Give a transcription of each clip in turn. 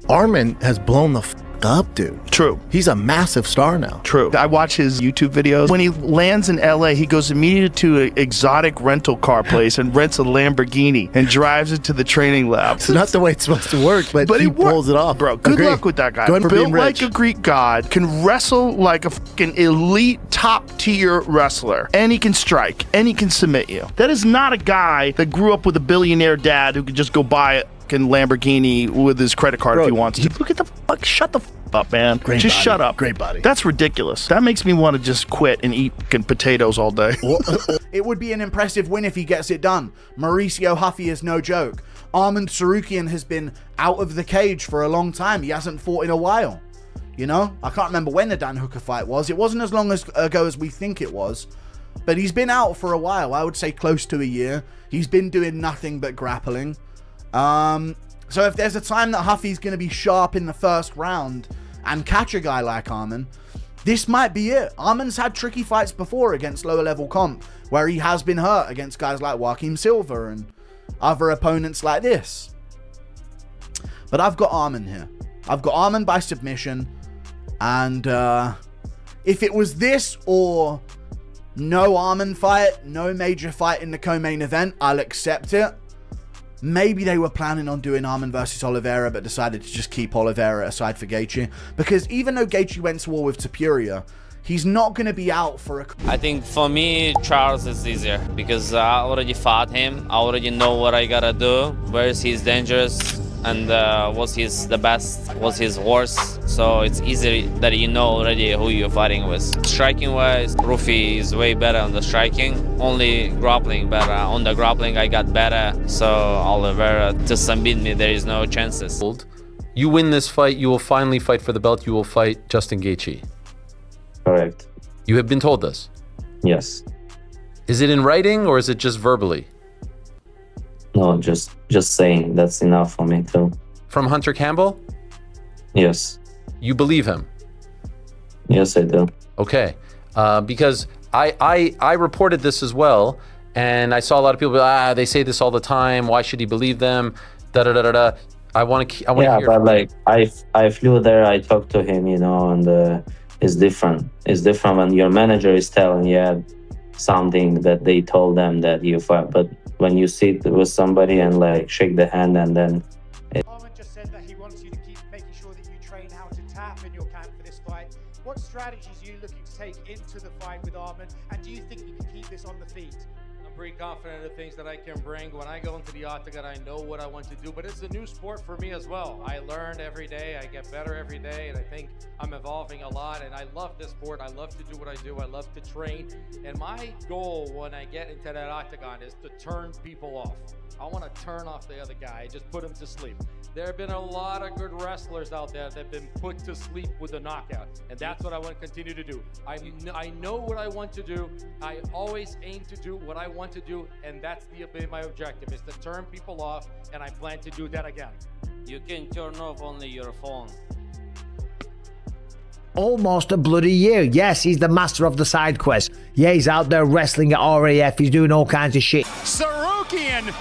Arman has blown the up, dude. True. He's a massive star now. True. I watch his YouTube videos. When he lands in LA, he goes immediately to an exotic rental car place and rents a Lamborghini and drives it to the training lab. It's not the way it's supposed to work, but he pulls it off. Bro, good luck with that guy. Going for being Built rich. like a Greek god, can wrestle like a fucking elite top tier wrestler, and he can strike, and he can submit you. That is not a guy that grew up with a billionaire dad who could just go buy a fucking Lamborghini with his credit card if he wants to. Look at the fuck, shut the up, man. Great just body. Shut up. Great body. That's ridiculous. That makes me want to just quit and eat fucking potatoes all day. It would be an impressive win if he gets it done. Mauricio Ruffy is no joke. Arman Tsarukyan has been out of the cage for a long time. He hasn't fought in a while. You know, I can't remember when the Dan Hooker fight was. It wasn't as long ago as we think it was. But he's been out for a while. I would say close to a year. He's been doing nothing but grappling. So if there's a time that Huffy's going to be sharp in the first round and catch a guy like Arman, this might be it. Arman's had tricky fights before against lower level comp, where he has been hurt against guys like Joaquin Silva and other opponents like this. But I've got Arman here. I've got Arman by submission. And if it was this or no Arman fight, no major fight in the co-main event, I'll accept it. Maybe they were planning on doing Arman versus Oliveira, but decided to just keep Oliveira aside for Gaethje. Because even though Gaethje went to war with Topuria, he's not going to be out for a... I think for me, Charles is easier. Because I already fought him. I already know what I gotta do. Where is he's dangerous. And what's the best, what's his worst. So it's easy that you know already who you're fighting with. Striking wise, Ruffy is way better on the striking. Only grappling better. On the grappling I got better. So Oliveira to submit me, there is no chances. You win this fight, you will finally fight for the belt. You will fight Justin Gaethje. Correct. You have been told this? Yes. Is it in writing or is it just verbally? No, just saying. That's enough for me too. From Hunter Campbell? Yes. You believe him? Yes, I do. Okay. Because I reported this as well, and I saw a lot of people they say this all the time. Why should he believe them? Da da da da da. I want to hear. Yeah, but like I flew there. I talked to him, you know, and it's different. It's different when your manager is telling you something that they told them that you fight, but when you sit with somebody and like shake the hand and then... Arman just said that he wants you to keep making sure that you train how to tap in your camp for this fight. What strategies are you looking to take into the fight with Arman, and do you think you can keep this on the feet? I'm pretty confident of the things that I can bring. When I go into the octagon, I know what I want to do, but it's a new sport for me as well. I learn every day, I get better every day, and I think I'm evolving a lot, and I love this sport. I love to do what I do. I love to train, and my goal when I get into that octagon is to turn people off. I want to turn off the other guy, just put him to sleep. There have been a lot of good wrestlers out there that have been put to sleep with a knockout, and that's what I want to continue to do. I know what I want to do. I always aim to do what I want to do, and that's my objective, is to turn people off, and I plan to do that again. You can turn off only your phone. Almost a bloody year. Yes, he's the master of the side quest. Yeah, he's out there wrestling at RAF. He's doing all kinds of shit. Tsarukyan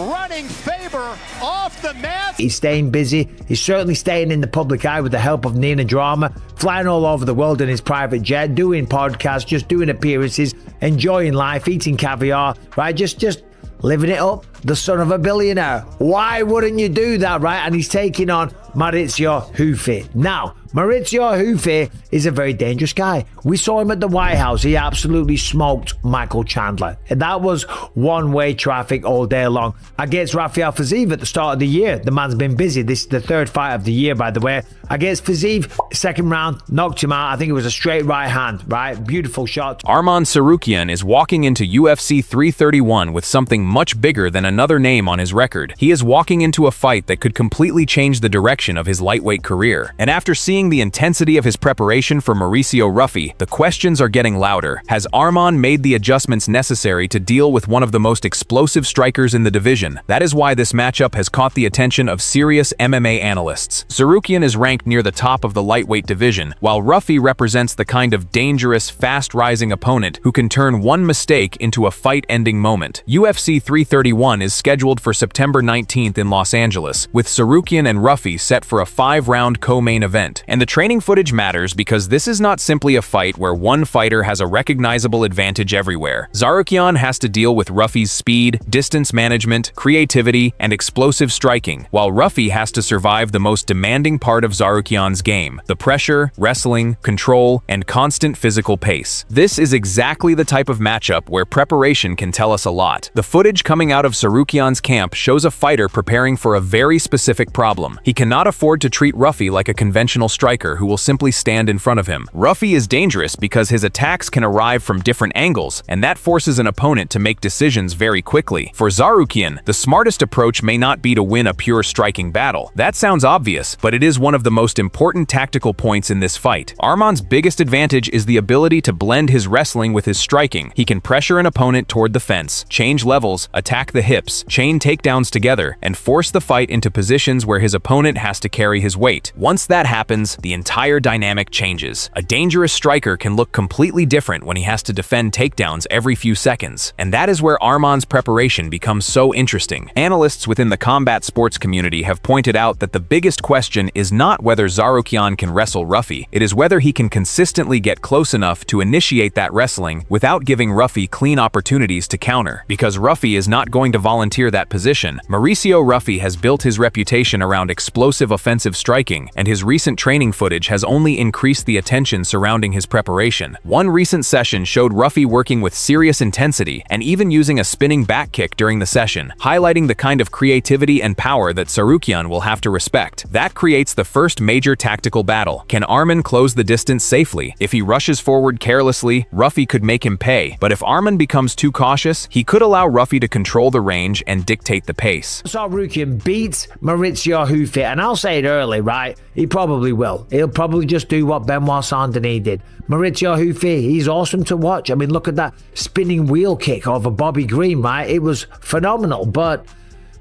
running Faber off the mat. He's staying busy. He's certainly staying in the public eye with the help of Nina Drama, flying all over the world in his private jet, doing podcasts, just doing appearances, enjoying life, eating caviar, right? Just living it up. The son of a billionaire. Why wouldn't you do that, right? And he's taking on Mauricio Ruffy. Now, Mauricio Ruffy is a very dangerous guy. We saw him at the White House. He absolutely smoked Michael Chandler. And that was one-way traffic all day long. Against Rafael Fiziev at the start of the year. The man's been busy. This is the third fight of the year, by the way. Against Fiziev, second round, knocked him out. I think it was a straight right hand, right? Beautiful shot. Arman Tsarukyan is walking into UFC 331 with something much bigger than another name on his record. He is walking into a fight that could completely change the direction of his lightweight career. And after seeing Seeing the intensity of his preparation for Mauricio Ruffy, the questions are getting louder. Has Arman made the adjustments necessary to deal with one of the most explosive strikers in the division? That is why this matchup has caught the attention of serious MMA analysts. Tsarukyan is ranked near the top of the lightweight division, while Ruffy represents the kind of dangerous, fast-rising opponent who can turn one mistake into a fight-ending moment. UFC 331 is scheduled for September 19th in Los Angeles, with Tsarukyan and Ruffy set for a 5-round co-main event. And the training footage matters because this is not simply a fight where one fighter has a recognizable advantage everywhere. Tsarukyan has to deal with Ruffy's speed, distance management, creativity, and explosive striking, while Ruffy has to survive the most demanding part of Tsarukyan's game: the pressure, wrestling, control, and constant physical pace. This is exactly the type of matchup where preparation can tell us a lot. The footage coming out of Tsarukyan's camp shows a fighter preparing for a very specific problem. He cannot afford to treat Ruffy like a conventional striker who will simply stand in front of him. Ruffy is dangerous because his attacks can arrive from different angles, and that forces an opponent to make decisions very quickly. For Tsarukyan, the smartest approach may not be to win a pure striking battle. That sounds obvious, but it is one of the most important tactical points in this fight. Arman's biggest advantage is the ability to blend his wrestling with his striking. He can pressure an opponent toward the fence, change levels, attack the hips, chain takedowns together, and force the fight into positions where his opponent has to carry his weight. Once that happens, the entire dynamic changes. A dangerous striker can look completely different when he has to defend takedowns every few seconds, and that is where Arman's preparation becomes so interesting. Analysts within the combat sports community have pointed out that the biggest question is not whether Tsarukyan can wrestle Ruffy, it is whether he can consistently get close enough to initiate that wrestling without giving Ruffy clean opportunities to counter. Because Ruffy is not going to volunteer that position, Mauricio Ruffy has built his reputation around explosive offensive striking, and his recent training footage has only increased the attention surrounding his preparation. One recent session showed Ruffy working with serious intensity and even using a spinning back kick during the session, highlighting the kind of creativity and power that Tsarukyan will have to respect. That creates the first major tactical battle. Can Arman close the distance safely? If he rushes forward carelessly, Ruffy could make him pay, but if Arman becomes too cautious, he could allow Ruffy to control the range and dictate the pace. Tsarukyan beats Mauricio Ruffy, and I'll say it early, right? He probably will. He'll probably just do what Benoit Saint-Denis did. Mauricio Ruffy, he's awesome to watch. I mean, look at that spinning wheel kick over Bobby Green, right? It was phenomenal, but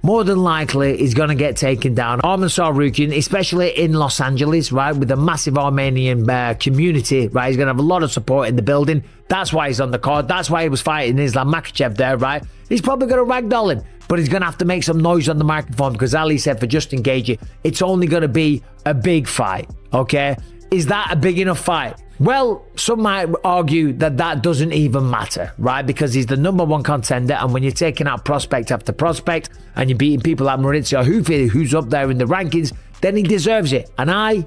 more than likely he's going to get taken down. Arman Tsarukyan, especially in Los Angeles, right, with a massive Armenian community, right, he's going to have a lot of support in the building. That's why he's on the card. That's why he was fighting Islam Makhachev there, right? He's probably going to ragdoll him, but he's going to have to make some noise on the microphone because Ali said for Justin Gaethje, it's only going to be a big fight, okay? Is that a big enough fight? Well, some might argue that that doesn't even matter, right? Because he's the #1 contender, and when you're taking out prospect after prospect and you're beating people like Mauricio Ruffy, who's up there in the rankings, then he deserves it. And I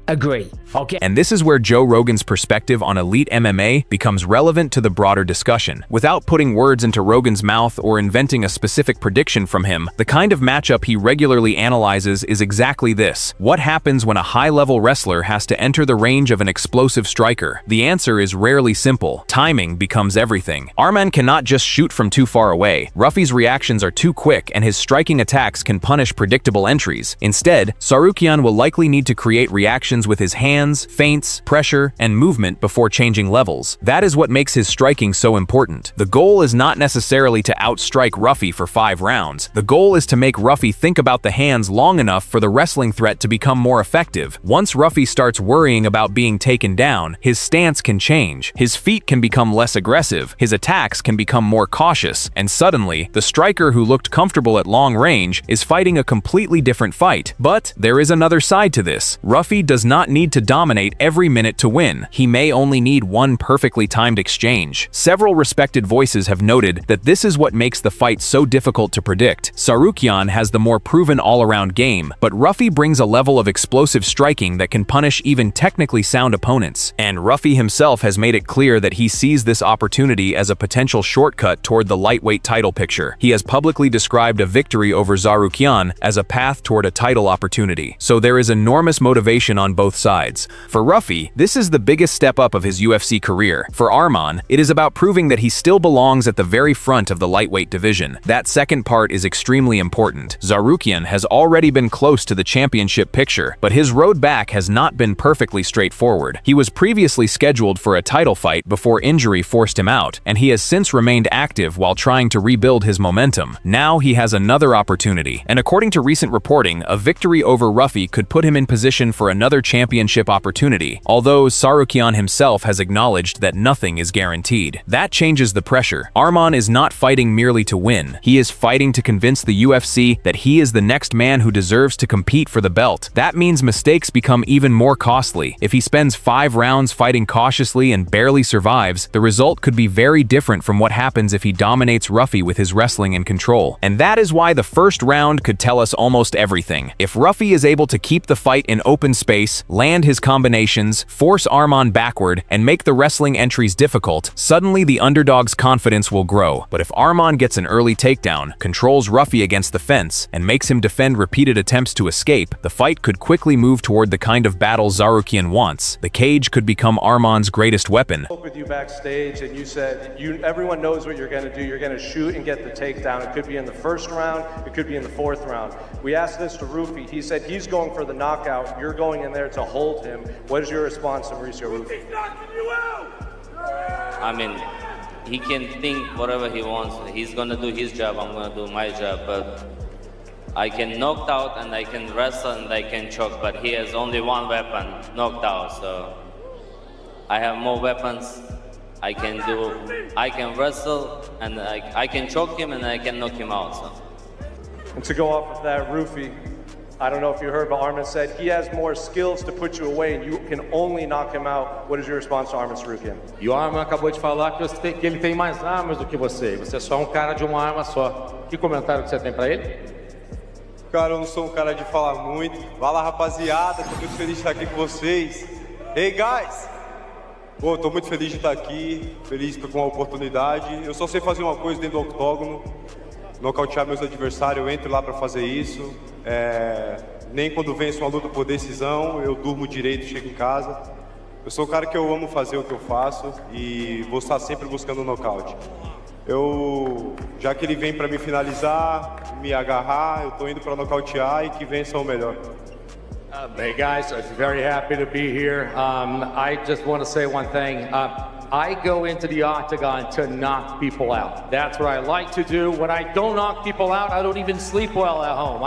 agree. Okay. And this is where Joe Rogan's perspective on elite MMA becomes relevant to the broader discussion. Without putting words into Rogan's mouth or inventing a specific prediction from him, the kind of matchup he regularly analyzes is exactly this. What happens when a high-level wrestler has to enter the range of an explosive striker? The answer is rarely simple. Timing becomes everything. Arman cannot just shoot from too far away. Ruffy's reactions are too quick, and his striking attacks can punish predictable entries. Instead, Tsarukyan will likely need to create reactions with his hands, feints, pressure, and movement before changing levels. That is what makes his striking so important. The goal is not necessarily to outstrike Ruffy for 5 rounds. The goal is to make Ruffy think about the hands long enough for the wrestling threat to become more effective. Once Ruffy starts worrying about being taken down, his stance can change. His feet can become less aggressive, his attacks can become more cautious, and suddenly, the striker who looked comfortable at long range is fighting a completely different fight. But there is another side to this. Ruffy does not need to dominate every minute to win. He may only need one perfectly timed exchange. Several respected voices have noted that this is what makes the fight so difficult to predict. Tsarukyan has the more proven all-around game, but Ruffy brings a level of explosive striking that can punish even technically sound opponents. And Ruffy himself has made it clear that he sees this opportunity as a potential shortcut toward the lightweight title picture. He has publicly described a victory over Tsarukyan as a path toward a title opportunity. So there is enormous motivation on both sides. For Ruffy, this is the biggest step up of his UFC career. For Arman, it is about proving that he still belongs at the very front of the lightweight division. That second part is extremely important. Tsarukyan has already been close to the championship picture, but his road back has not been perfectly straightforward. He was previously scheduled for a title fight before injury forced him out, and he has since remained active while trying to rebuild his momentum. Now he has another opportunity, and according to recent reporting, a victory over Ruffy could put him in position for another championship opportunity, although Tsarukyan himself has acknowledged that nothing is guaranteed. That changes the pressure. Arman is not fighting merely to win. He is fighting to convince the UFC that he is the next man who deserves to compete for the belt. That means mistakes become even more costly. If he spends 5 rounds fighting cautiously and barely survives, the result could be very different from what happens if he dominates Ruffy with his wrestling and control. And that is why the first round could tell us almost everything. If Ruffy is able to keep the fight in open space, land his combinations, force Arman backward, and make the wrestling entries difficult, suddenly the underdog's confidence will grow. But if Arman gets an early takedown, controls Ruffy against the fence, and makes him defend repeated attempts to escape, the fight could quickly move toward the kind of battle Tsarukyan wants. The cage could become Arman's greatest weapon. I spoke with you backstage and you said everyone knows what you're going to do. You're going to shoot and get the takedown. It could be in the first round. It could be in the 4th round. We asked this to Ruffy. He said he's going for the knockout. You're going in there to hold him. What is your response to Mauricio Ruffy? He's knocking you out! I mean, he can think whatever he wants. He's gonna do his job, I'm gonna do my job, but I can knock out and I can wrestle and I can choke, but he has only one weapon, knocked out, so I have more weapons. I can wrestle and I can choke him and I can knock him out. So. And to go off of that, Ruffy, I don't know if you heard, but Arman said he has more skills to put you away and you can only knock him out. What is your response to Arman Tsarukyan? E o Arman acabou de falar que ele tem mais armas do que você. Você é só um cara de uma arma só. Que comentário que você tem pra ele? Cara, eu não sou um cara de falar muito. Vai lá, rapaziada, tô muito feliz de estar aqui com vocês. Hey, guys! Pô, tô muito feliz de estar aqui, feliz com a oportunidade. Eu só sei fazer uma coisa dentro do octógono, nocautear meus adversários, eu entro lá pra fazer isso. Nem quando venço uma luta por decisão, eu durmo direito, chego em casa. Eu sou um cara que eu amo fazer o que eu faço e vou estar sempre buscando um nocaute. Já que ele vem para me finalizar, me agarrar, eu tô indo para nocautear e que vença o melhor. Hey guys, I'm very happy to be here. I just want to say one thing. I go into the octagon to knock people out. That's what I like to do. When I don't knock people out, I don't even sleep well at home.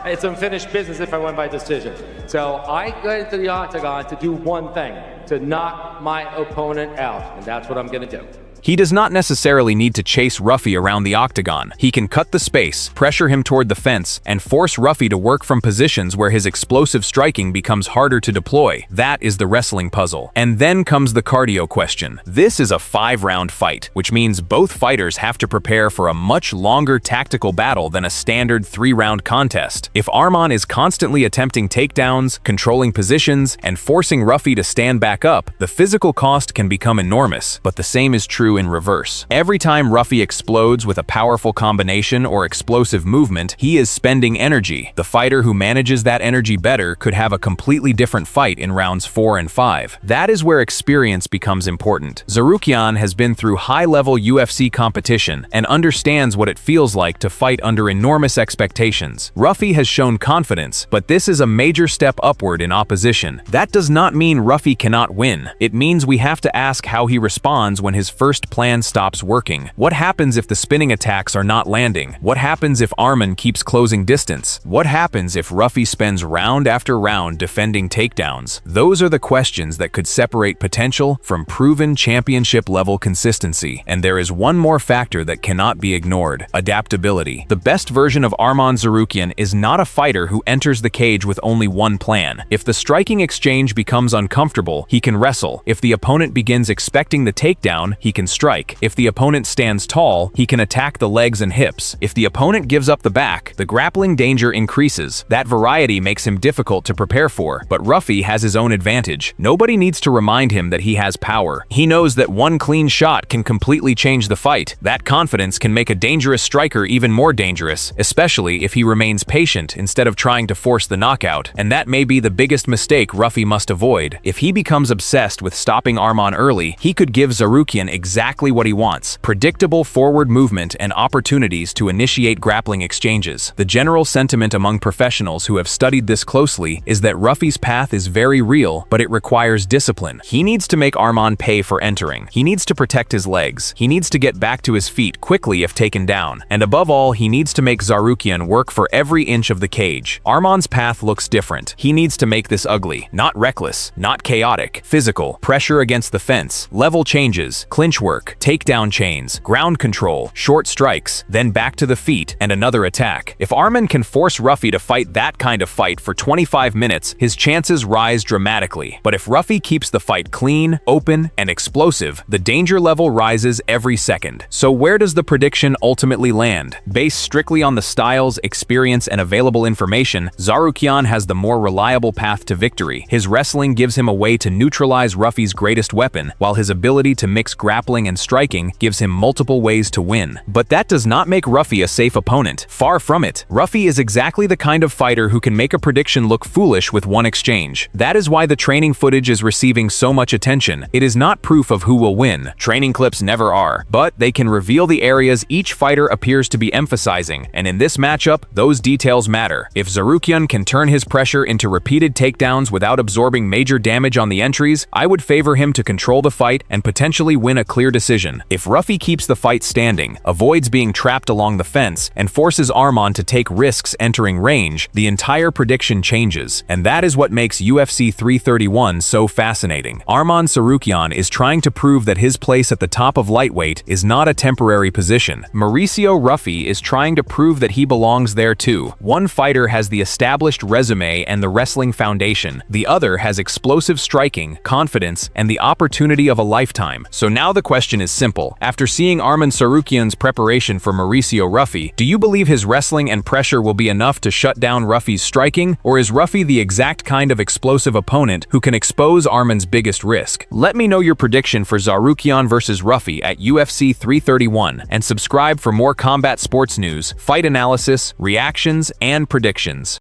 It's unfinished business if I win by decision. So I go into the octagon to do one thing, to knock my opponent out. And that's what I'm going to do. He does not necessarily need to chase Ruffy around the octagon. He can cut the space, pressure him toward the fence, and force Ruffy to work from positions where his explosive striking becomes harder to deploy. That is the wrestling puzzle. And then comes the cardio question. This is a 5-round fight, which means both fighters have to prepare for a much longer tactical battle than a standard 3-round contest. If Arman is constantly attempting takedowns, controlling positions, and forcing Ruffy to stand back up, the physical cost can become enormous, but the same is true in reverse. Every time Ruffy explodes with a powerful combination or explosive movement, he is spending energy. The fighter who manages that energy better could have a completely different fight in rounds 4 and 5. That is where experience becomes important. Tsarukyan has been through high-level UFC competition and understands what it feels like to fight under enormous expectations. Ruffy has shown confidence, but this is a major step upward in opposition. That does not mean Ruffy cannot win. It means we have to ask how he responds when his first plan stops working. What happens if the spinning attacks are not landing? What happens if Arman keeps closing distance? What happens if Ruffy spends round after round defending takedowns? Those are the questions that could separate potential from proven championship-level consistency. And there is one more factor that cannot be ignored: adaptability. The best version of Arman Tsarukyan is not a fighter who enters the cage with only one plan. If the striking exchange becomes uncomfortable, he can wrestle. If the opponent begins expecting the takedown, he can strike. If the opponent stands tall, he can attack the legs and hips. If the opponent gives up the back, the grappling danger increases. That variety makes him difficult to prepare for, but Ruffy has his own advantage. Nobody needs to remind him that he has power. He knows that one clean shot can completely change the fight. That confidence can make a dangerous striker even more dangerous, especially if he remains patient instead of trying to force the knockout. And that may be the biggest mistake Ruffy must avoid. If he becomes obsessed with stopping Arman early, he could give Tsarukyan exactly what he wants: predictable forward movement and opportunities to initiate grappling exchanges. The general sentiment among professionals who have studied this closely is that Ruffy's path is very real, but it requires discipline. He needs to make Arman pay for entering. He needs to protect his legs. He needs to get back to his feet quickly if taken down. And above all, he needs to make Tsarukyan work for every inch of the cage. Arman's path looks different. He needs to make this ugly, not reckless, not chaotic, physical, pressure against the fence, level changes, clinch work, takedown chains, ground control, short strikes, then back to the feet and another attack. If Arman can force Ruffy to fight that kind of fight for 25 minutes, his chances rise dramatically. But if Ruffy keeps the fight clean, open, and explosive, the danger level rises every second. So where does the prediction ultimately land? Based strictly on the styles, experience, and available information, Tsarukyan has the more reliable path to victory. His wrestling gives him a way to neutralize Ruffy's greatest weapon, while his ability to mix grappling and striking gives him multiple ways to win. But that does not make Ruffy a safe opponent. Far from it. Ruffy is exactly the kind of fighter who can make a prediction look foolish with one exchange. That is why the training footage is receiving so much attention. It is not proof of who will win. Training clips never are, but they can reveal the areas each fighter appears to be emphasizing, and in this matchup, those details matter. If Tsarukyan can turn his pressure into repeated takedowns without absorbing major damage on the entries, I would favor him to control the fight and potentially win a clear decision. If Ruffy keeps the fight standing, avoids being trapped along the fence, and forces Arman to take risks entering range, the entire prediction changes. And that is what makes UFC 331 so fascinating. Arman Tsarukyan is trying to prove that his place at the top of lightweight is not a temporary position. Mauricio Ruffy is trying to prove that he belongs there too. One fighter has the established resume and the wrestling foundation. The other has explosive striking, confidence, and the opportunity of a lifetime. So now the question is simple. After seeing Arman Tsarukyan's preparation for Mauricio Ruffy, do you believe his wrestling and pressure will be enough to shut down Ruffy's striking, or is Ruffy the exact kind of explosive opponent who can expose Arman's biggest risk? Let me know your prediction for Tsarukyan versus Ruffy at UFC 331, and subscribe for more combat sports news, fight analysis, reactions, and predictions.